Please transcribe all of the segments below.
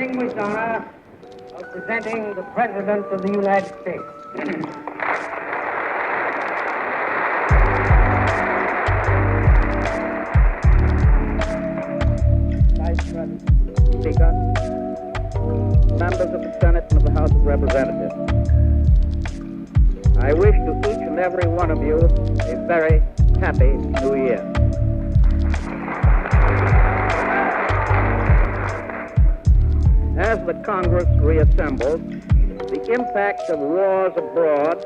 distinguished honor of presenting the President of the United States. Vice President, Speaker, members of the Senate and of the House of Representatives, I wish to each and every one of you a very happy New Year. As the Congress reassembles, the impact of wars abroad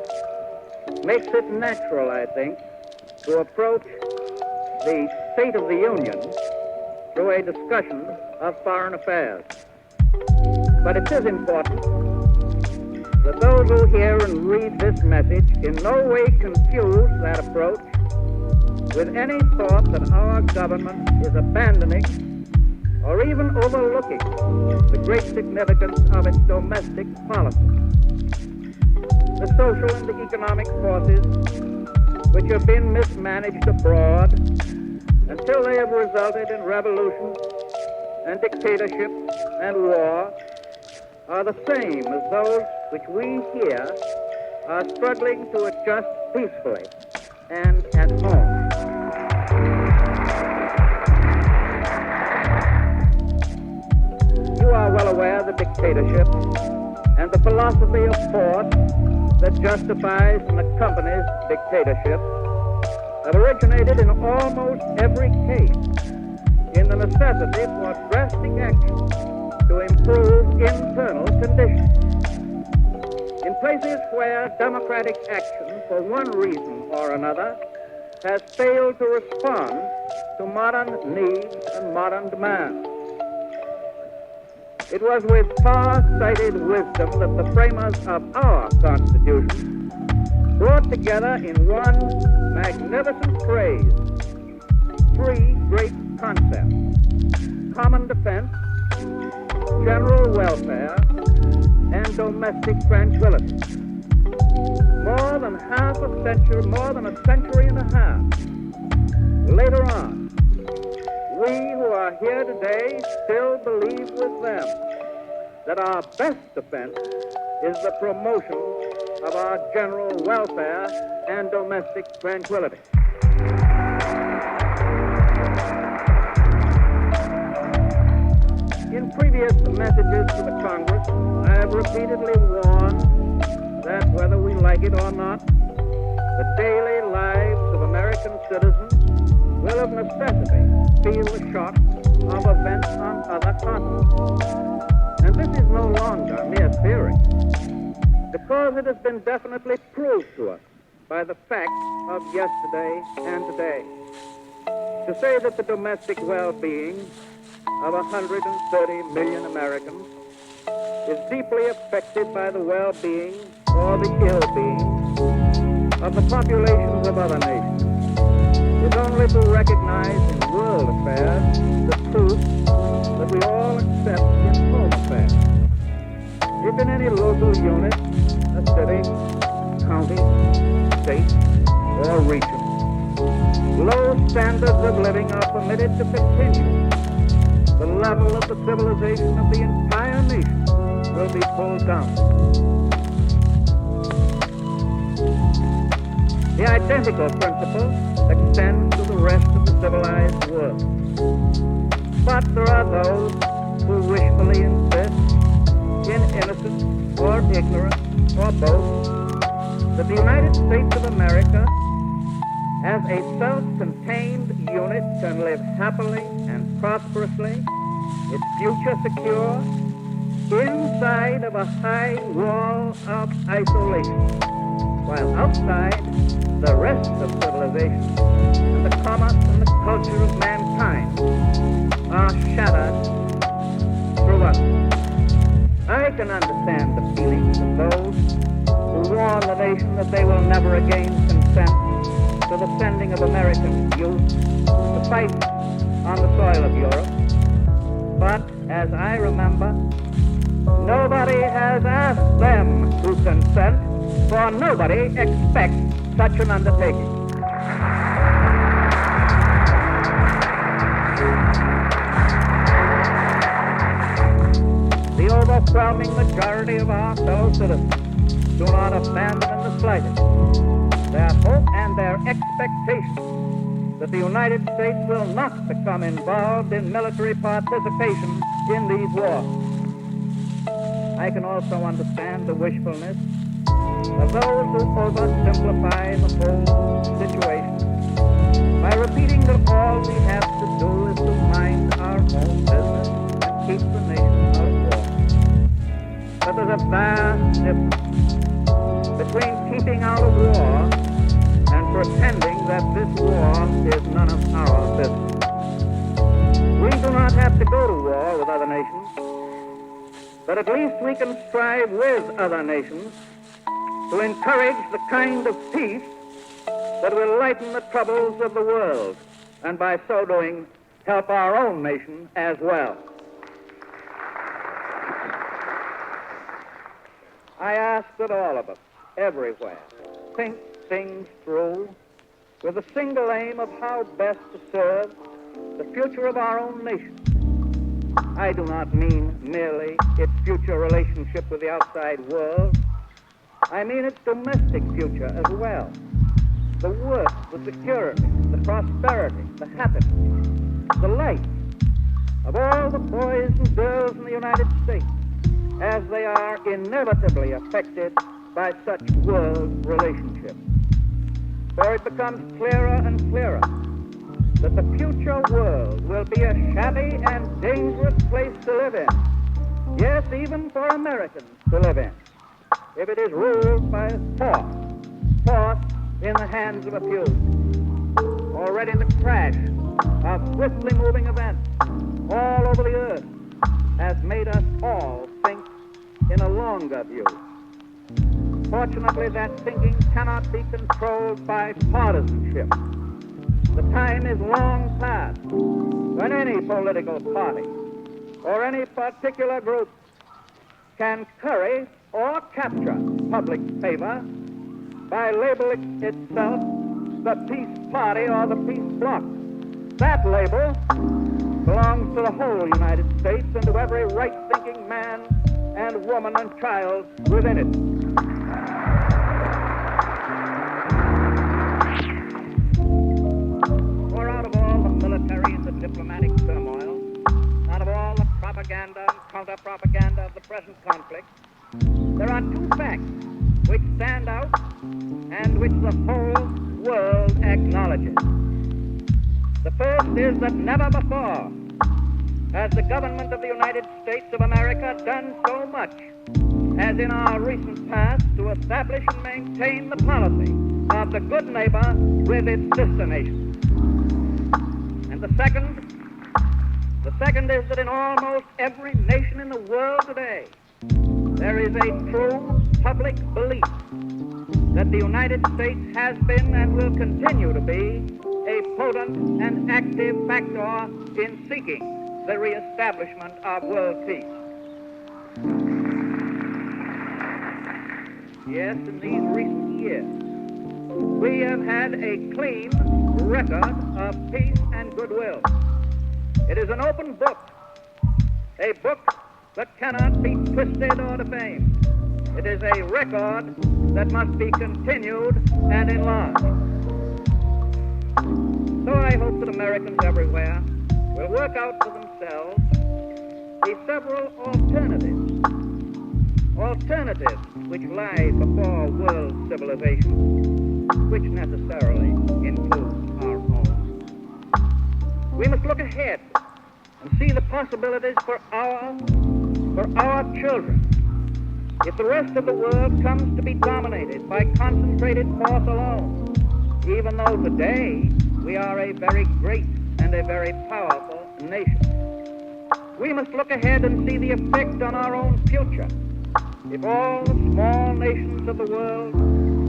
makes it natural, I think, to approach the State of the Union through a discussion of foreign affairs. But it is important that those who hear and read this message in no way confuse that approach with any thought that our government is abandoning or even overlooking the great significance of its domestic policy. The social and the economic forces which have been mismanaged abroad until they have resulted in revolution and dictatorship and war are the same as those which we here are struggling to adjust peacefully and at home. You are well aware of the dictatorship and the philosophy of force that justifies and accompanies dictatorship have originated in almost every case in the necessity for drastic action to improve internal conditions. In places where democratic action, for one reason or another, has failed to respond to modern needs and modern demands. It was with far-sighted wisdom that the framers of our Constitution brought together in one magnificent phrase three great concepts: common defense, general welfare, and domestic tranquility. More than a century and a half later on, we who are here today still believe with them that our best defense is the promotion of our general welfare and domestic tranquility. In previous messages to the Congress, I have repeatedly warned that whether we like it or not, the daily lives of American citizens will of necessity feel the shock of events on other continents. And this is no longer mere theory, because it has been definitely proved to us by the facts of yesterday and today. To say that the domestic well-being of 130 million Americans is deeply affected by the well-being or the ill-being of the populations of other nations is only to recognize in world affairs the truth that we all accept in home affairs. If in any local unit, a city, county, state, or region, low standards of living are permitted to continue, the level of the civilization of the entire nation will be pulled down. The identical principle extends to the rest of the civilized world. But there are those who wishfully insist, in innocence or ignorance or both, that the United States of America, as a self-contained unit, can live happily and prosperously, its future secure, inside of a high wall of isolation, while outside, the rest of civilization and the commerce and the culture of mankind are shattered through us. I can understand the feelings of those who warn the nation that they will never again consent to the sending of American youth to fight on the soil of Europe. But as I remember, nobody has asked them to consent, for nobody expects such an undertaking. overwhelming majority of our fellow citizens do not abandon in the slightest their hope and their expectation that the United States will not become involved in military participation in these wars. I can also understand the wishfulness of those who oversimplify the whole situation by repeating that all we have to do is to mind our own business and keep the nation out of war. But there's a vast difference between keeping out of war and pretending that this war is none of our business. We do not have to go to war with other nations, but at least we can strive with other nations to encourage the kind of peace that will lighten the troubles of the world, and by so doing, help our own nation as well. I ask that all of us, everywhere, think things through with the single aim of how best to serve the future of our own nation. I do not mean merely its future relationship with the outside world. I mean its domestic future as well. The work, the security, the prosperity, the happiness, the life of all the boys and girls in the United States as they are inevitably affected by such world relationships. For it becomes clearer and clearer that the future world will be a shabby and dangerous place to live in. Yes, even for Americans to live in, if it is ruled by force in the hands of a few. Already the crash of swiftly moving events all over the earth has made us all think in a longer view. Fortunately, that thinking cannot be controlled by partisanship. The time is long past when any political party or any particular group can curry or capture public favor by labeling itself the peace party or the peace bloc. That label belongs to the whole United States and to every right-thinking man and woman and child within it. For out of all the military and the diplomatic turmoil, out of all the propaganda and counter-propaganda of the present conflict, there are two facts which stand out and which the whole world acknowledges. The first is that never before has the government of the United States of America done so much as in our recent past to establish and maintain the policy of the good neighbor with its sister nations. And the second is that in almost every nation in the world today, there is a true public belief that the United States has been and will continue to be a potent and active factor in seeking the reestablishment of world peace. Yes, in these recent years, we have had a clean record of peace and goodwill. It is an open book, a book that cannot be twisted or defamed. It is a record that must be continued and enlarged. So I hope that Americans everywhere will work out for themselves the several alternatives which lie before world civilization, which necessarily includes our own. We must look ahead and see the possibilities for our children. If the rest of the world comes to be dominated by concentrated force alone, even though today we are a very great and a very powerful nation, we must look ahead and see the effect on our own future. If all the small nations of the world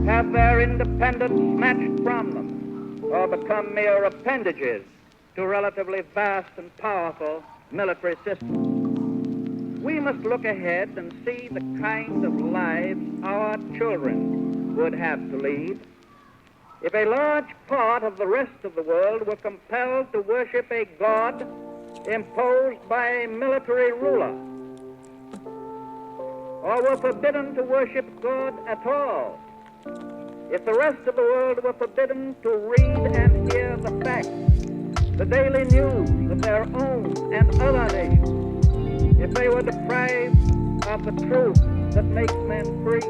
have their independence snatched from them or become mere appendages to relatively vast and powerful military systems, we must look ahead and see the kind of lives our children would have to lead if a large part of the rest of the world were compelled to worship a god imposed by a military ruler. or were forbidden to worship God at all, if the rest of the world were forbidden to read and hear the facts, the daily news of their own and other nations, if they were deprived of the truth that makes men free,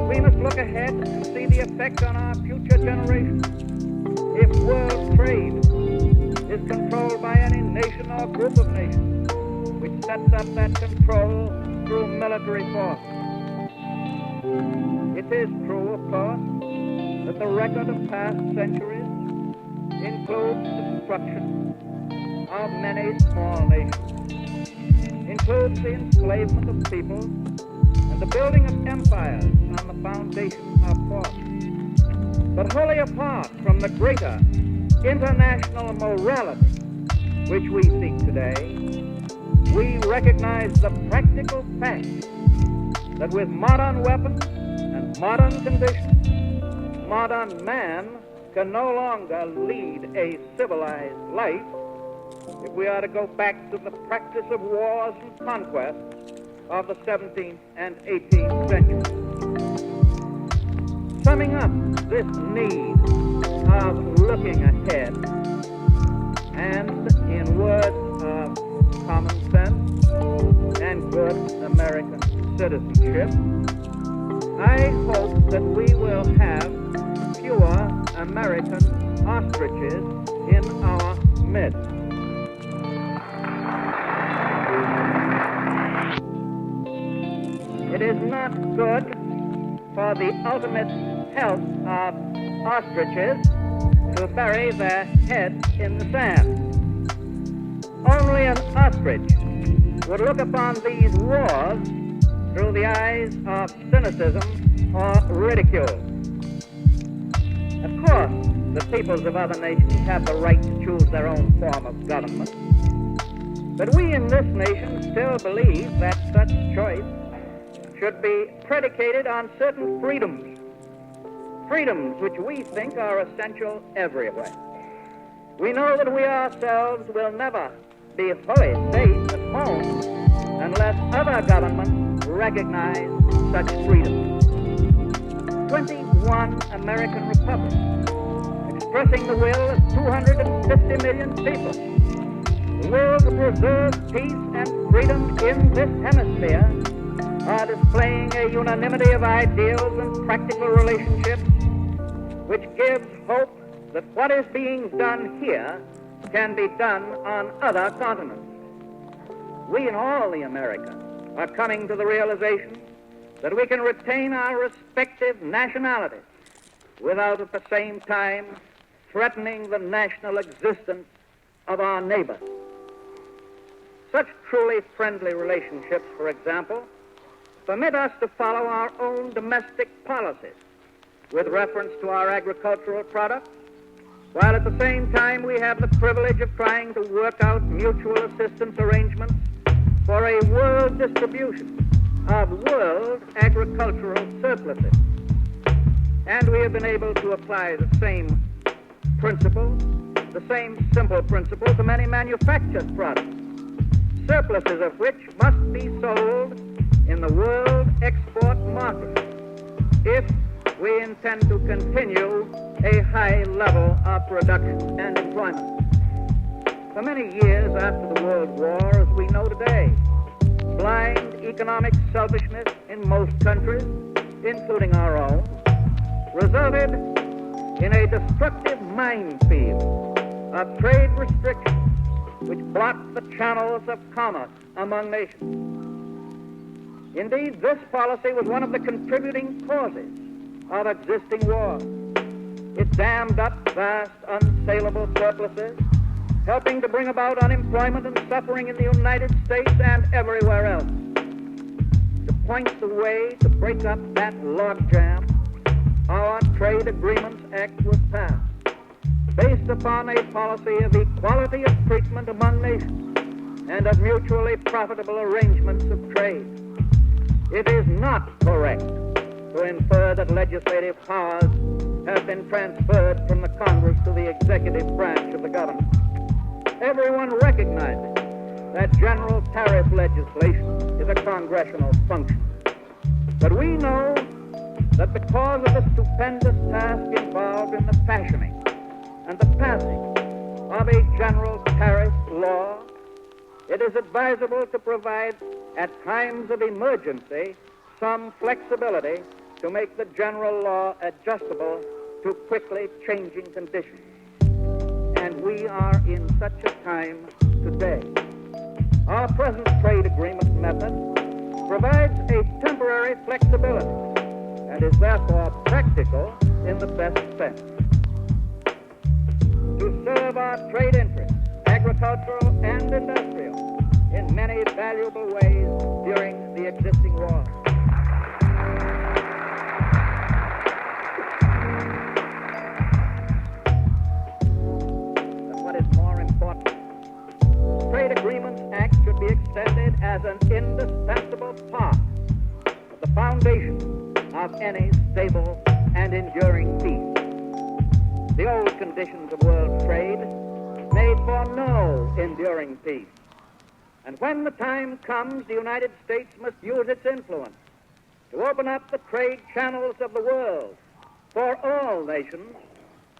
we must look ahead and see the effect on our future generations. If world trade is controlled by any nation or group of nations, which sets up that control through military force. It is true, of course, that the record of past centuries includes destruction of many small nations, includes the enslavement of people and the building of empires on the foundation of force. But wholly apart from the greater international morality which we seek today, we recognize the practical fact that with modern weapons and modern conditions, modern man can no longer lead a civilized life if we are to go back to the practice of wars and conquests of the 17th and 18th centuries. Summing up this need of looking ahead, and in words of common sense and good American citizenship, I hope that we will have fewer American ostriches in our midst. It is not good for the ultimate health of ostriches to bury their heads in the sand. Only an ostrich would look upon these wars through the eyes of cynicism or ridicule. Of course, the peoples of other nations have the right to choose their own form of government. But we in this nation still believe that such choice should be predicated on certain freedoms which we think are essential everywhere. We know that we ourselves will never be fully safe at home unless other governments recognize such freedom. 21 American republics, expressing the will of 250 million people. The will to preserve peace and freedom in this hemisphere are displaying a unanimity of ideals and practical relationships which gives hope that what is being done here can be done on other continents. We in all the Americas are coming to the realization that we can retain our respective nationalities without at the same time threatening the national existence of our neighbors. Such truly friendly relationships, for example, permit us to follow our own domestic policies with reference to our agricultural products, while at the same time we have the privilege of trying to work out mutual assistance arrangements for a world distribution of world agricultural surpluses. And we have been able to apply the same principle, the same simple principle to many manufactured products, surpluses of which must be sold in the world export market if we intend to continue a high level of production and employment. For many years after the World War, as we know today, blind economic selfishness in most countries, including our own, resulted in a destructive minefield of trade restrictions which blocked the channels of commerce among nations. Indeed, this policy was one of the contributing causes of existing wars. It dammed up vast unsaleable surpluses, helping to bring about unemployment and suffering in the United States and everywhere else. To point the way to break up that logjam, our Trade Agreements Act was passed, based upon a policy of equality of treatment among nations and of mutually profitable arrangements of trade. It is not correct to infer that legislative powers have been transferred from the Congress to the executive branch of the government. Everyone recognizes that general tariff legislation is a congressional function. But we know that because of the stupendous task involved in the fashioning and the passing of a general tariff law, it is advisable to provide at times of emergency some flexibility to make the general law adjustable to quickly changing conditions. And we are in such a time today. Our present trade agreement method provides a temporary flexibility and is therefore practical in the best sense. To serve our trade interests, agricultural and industrial, in many valuable ways during the existing war. But what is more important, the Trade Agreements Act should be extended as an indispensable part of the foundation of any stable and enduring peace. The old conditions of world trade made for no enduring peace. And when the time comes, the United States must use its influence to open up the trade channels of the world for all nations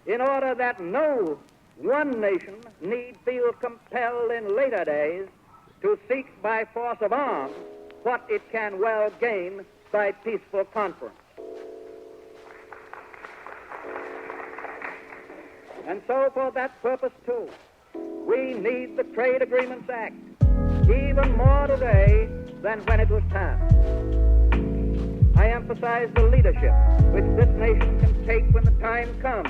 in order that no one nation need feel compelled in later days to seek by force of arms what it can well gain by peaceful conference. And so for that purpose, too, we need the Trade Agreements Act, even more today than when it was passed. I emphasize the leadership which this nation can take when the time comes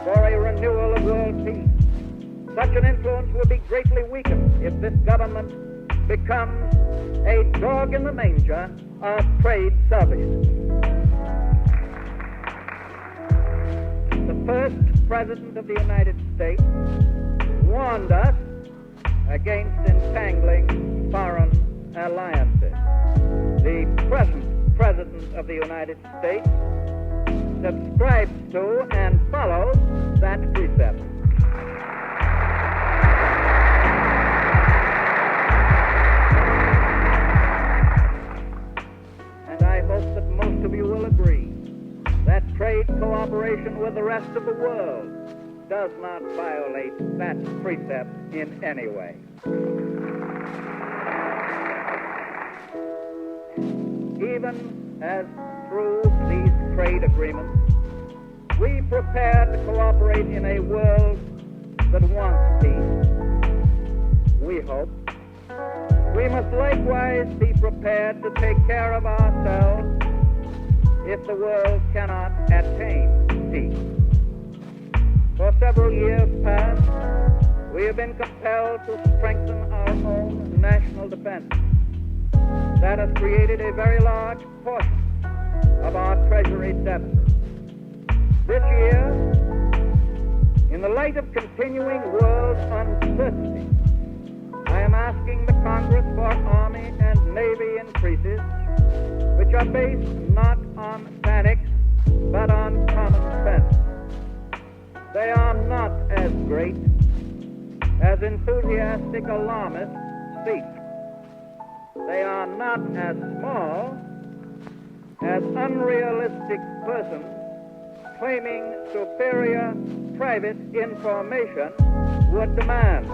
for a renewal of world peace. Such an influence will be greatly weakened if this government becomes a dog in the manger of trade selfishness. The first President of the United States warned us against entangling foreign alliances. The present President of the United States subscribes to and follows that precept. And I hope that most of you will agree that trade cooperation with the rest of the world does not violate that precept in any way. Even as through these trade agreements, we prepare to cooperate in a world that wants peace, we hope, we must likewise be prepared to take care of ourselves if the world cannot attain peace. For several years past, we have been compelled to strengthen our own national defense. That has created a very large portion of our treasury deficit. This year, in the light of continuing world uncertainty, I am asking the Congress for Army and Navy increases which are based not on panic, but on common sense. They are not as great as enthusiastic alarmists seek. They are not as small as unrealistic persons claiming superior private information would demand.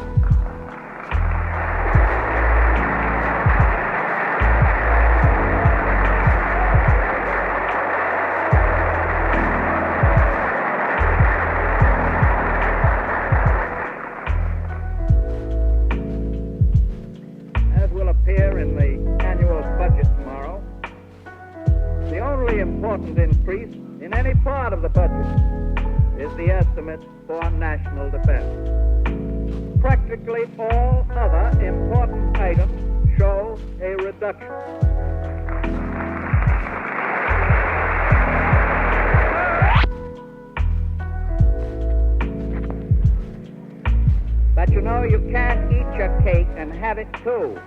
Important increase in any part of the budget is the estimate for national defense. Practically all other important items show a reduction. But you know, you can't eat your cake and have it too.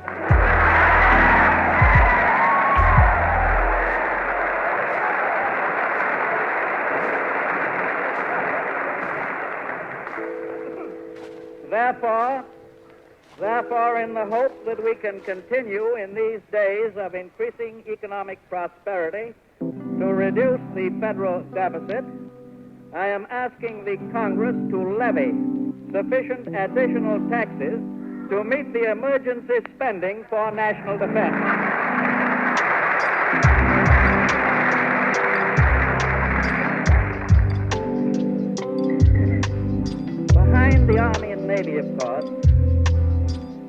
Therefore, in the hope that we can continue in these days of increasing economic prosperity to reduce the federal deficit, I am asking the Congress to levy sufficient additional taxes to meet the emergency spending for national defense. Behind the Army and Navy, of course,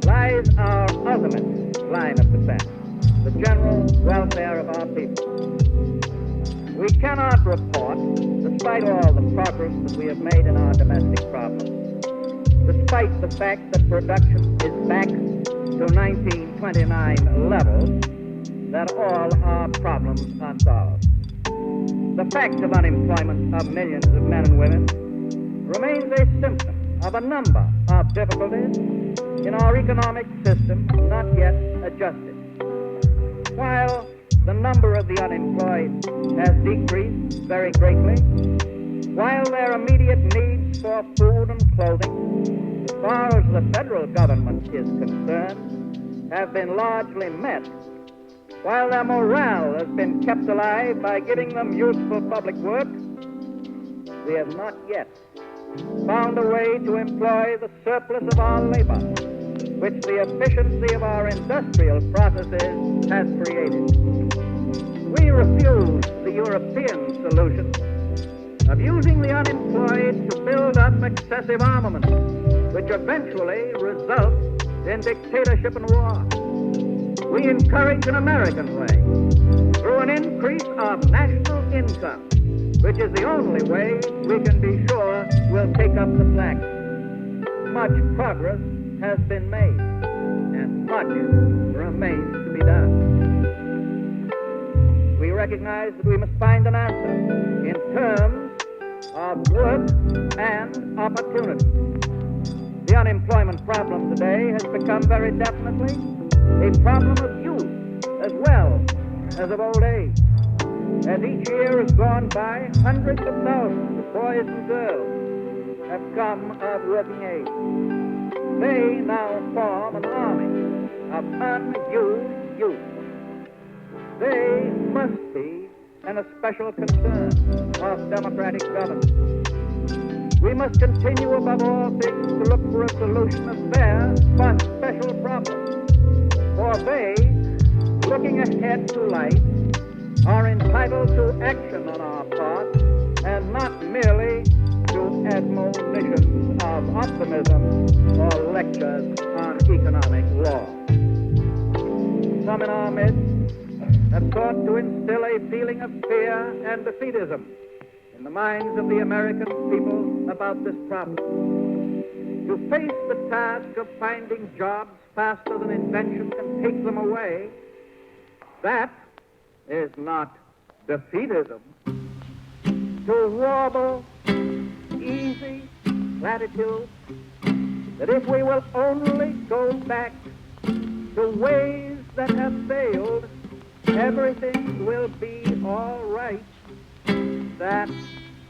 lies our ultimate line of defense, the general welfare of our people. We cannot report, despite all the progress that we have made in our domestic problems, despite the fact that production is back to 1929 levels, that all our problems are solved. The fact of unemployment of millions of men and women remains a symptom of a number of difficulties in our economic system not yet adjusted. While the number of the unemployed has decreased very greatly, while their immediate needs for food and clothing, as far as the federal government is concerned, have been largely met, while their morale has been kept alive by giving them useful public work, we have not yet found a way to employ the surplus of our labor, which the efficiency of our industrial processes has created. We refuse the European solution of using the unemployed to build up excessive armaments, which eventually result in dictatorship and war. We encourage an American way, through an increase of national income, which is the only way we can be sure we'll take up the slack. Much progress has been made, and much remains to be done. We recognize that we must find an answer in terms of work and opportunity. The unemployment problem today has become very definitely a problem of youth as well as of old age. As each year has gone by, hundreds of thousands of boys and girls have come of working age. They now form an army of unused youth. They must be an especial concern of democratic government. We must continue above all things to look for a solution of their but special problems. For they, looking ahead to life, are entitled to action on our part and not merely to admonitions of optimism or lectures on economic law. Some in our midst have sought to instill a feeling of fear and defeatism in the minds of the American people about this problem. To face the task of finding jobs faster than invention can take them away, that is not defeatism. To warble easy platitudes that if we will only go back to ways that have failed, everything will be all right, that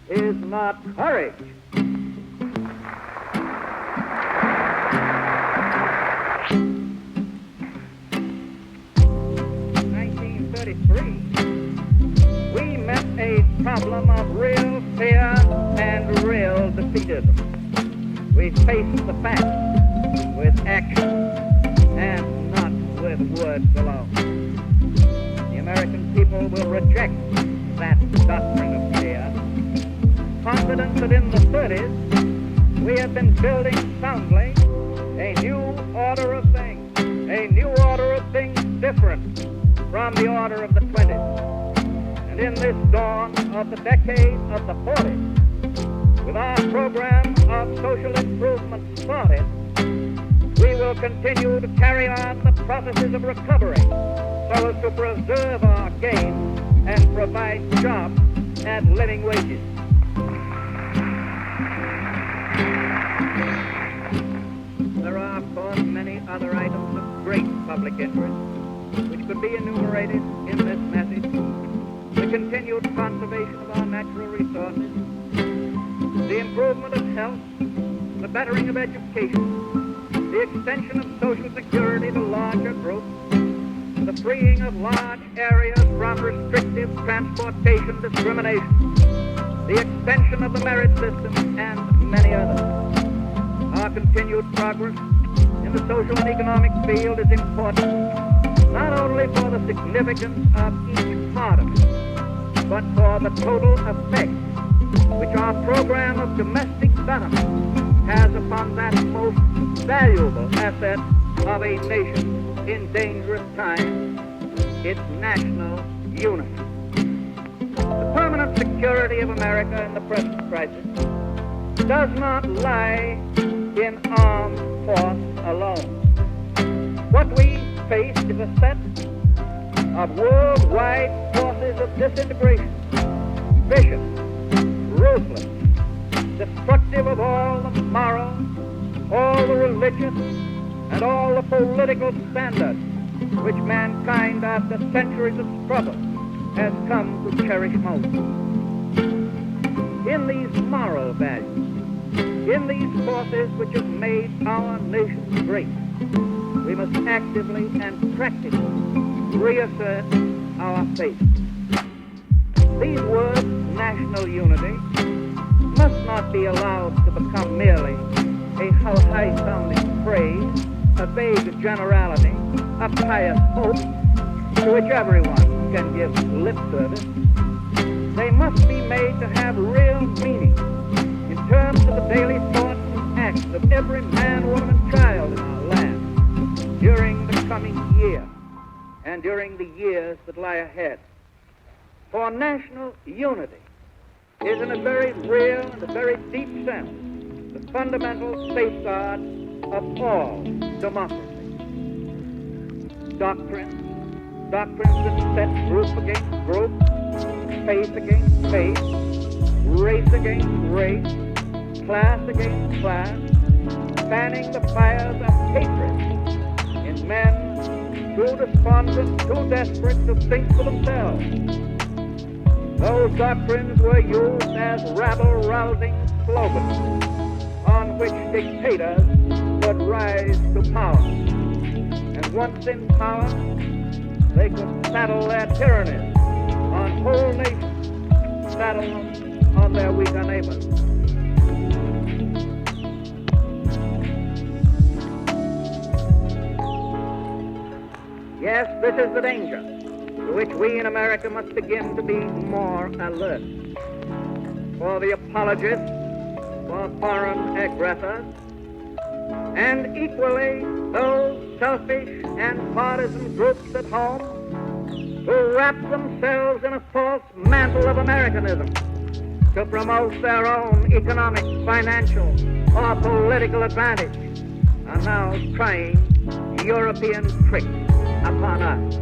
is not courage. We met a problem of real fear and real defeatism. We faced the facts with action and not with words alone. The American people will reject that doctrine of fear, confident that in the 30s we have been building soundly a new order of things, a new order of things different from the order of the 20s. And in this dawn of the decade of the 40s, with our program of social improvement started, we will continue to carry on the processes of recovery so as to preserve our gains and provide jobs at living wages. There are, of course, many other items of great public interest which could be enumerated in this message: the continued conservation of our natural resources, the improvement of health, the bettering of education, the extension of Social Security to larger groups, the freeing of large areas from restrictive transportation discrimination, the extension of the merit system, and many others. Our continued progress in the social and economic field is important, not only for the significance of each part of it, but for the total effect which our program of domestic betterment has upon that most valuable asset of a nation in dangerous times, its national unity. The permanent security of America in the present crisis does not lie in armed force alone. What we face is a set of worldwide forces of disintegration, vicious, ruthless, destructive of all the moral, all the religious, and all the political standards which mankind after centuries of struggle has come to cherish most. In these moral values, in these forces which have made our nation great, we must actively and practically reassert our faith. These words, national unity, must not be allowed to become merely a high-sounding phrase, a vague generality, a pious hope to which everyone can give lip service. They must be made to have real meaning in terms of the daily thoughts and acts of every man, woman, and child in our land during the coming year and during the years that lie ahead. For national unity is in a very real and a very deep sense the fundamental safeguard of all democracy. Doctrines that set group against group, faith against faith, race against race, class against class, fanning the fires of hatred in men too despondent, too desperate to think for themselves. Those doctrines were used as rabble-rousing slogans on which dictators could rise to power. And once in power, they could saddle their tyrannies on whole nations, saddle them on their weaker neighbors. Yes, this is the danger to which we in America must begin to be more alert. For the apologists for foreign aggressors, and equally those selfish and partisan groups at home who wrap themselves in a false mantle of Americanism to promote their own economic, financial, or political advantage, are now trying European tricks upon us,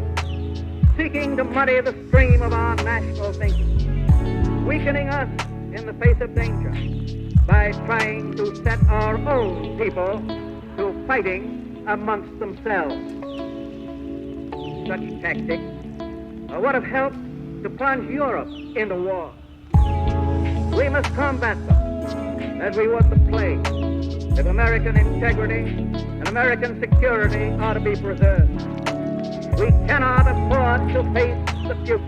seeking to muddy the stream of our national thinking, weakening us in the face of danger by trying to set our own people to fighting amongst themselves. Such tactics would have helped to plunge Europe into war. We must combat them as we would the plague if American integrity and American security are to be preserved. We cannot afford to face the future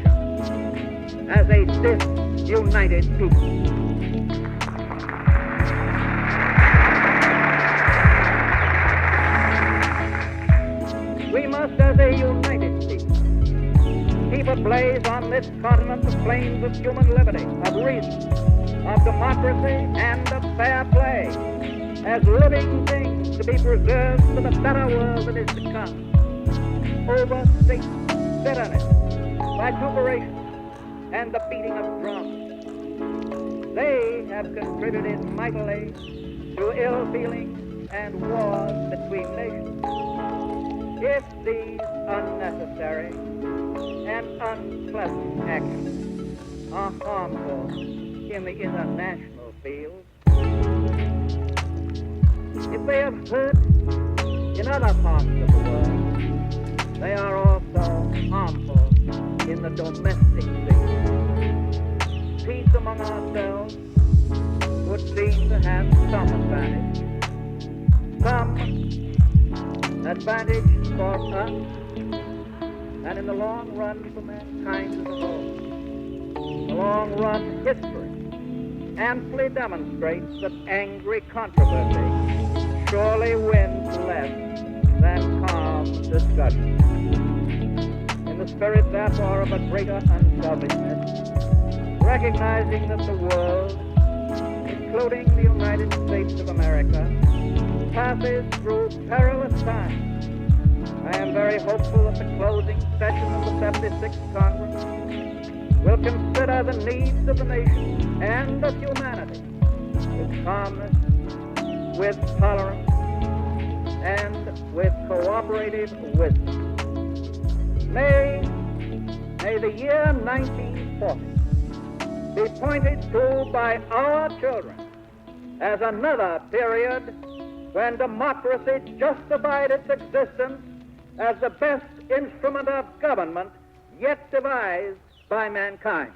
as a disunited people. We must, as a united people, keep ablaze on this continent the flames of human liberty, of reason, of democracy, and of fair play, as living things to be preserved for the better world that is to come. Overstate, bitterness, vituperation, and the beating of drums. They have contributed mightily to ill feeling and wars between nations. If these unnecessary and unpleasant actions are harmful in the international field, if they have hurt in other parts of the world, they are also harmful in the domestic field. Peace among ourselves would seem to have some advantage, some advantage for us and in the long run for mankind as a whole. The long run history amply demonstrates that angry controversy surely wins less than calm discussion. In the spirit, therefore, of a greater unselfishness, recognizing that the world, including the United States of America, passes through perilous times, I am very hopeful that the closing session of the 76th Congress will consider the needs of the nation and of humanity with calmness, with tolerance, and with cooperative wisdom. May the year 1940 be pointed to by our children as another period when democracy justified its existence as the best instrument of government yet devised by mankind.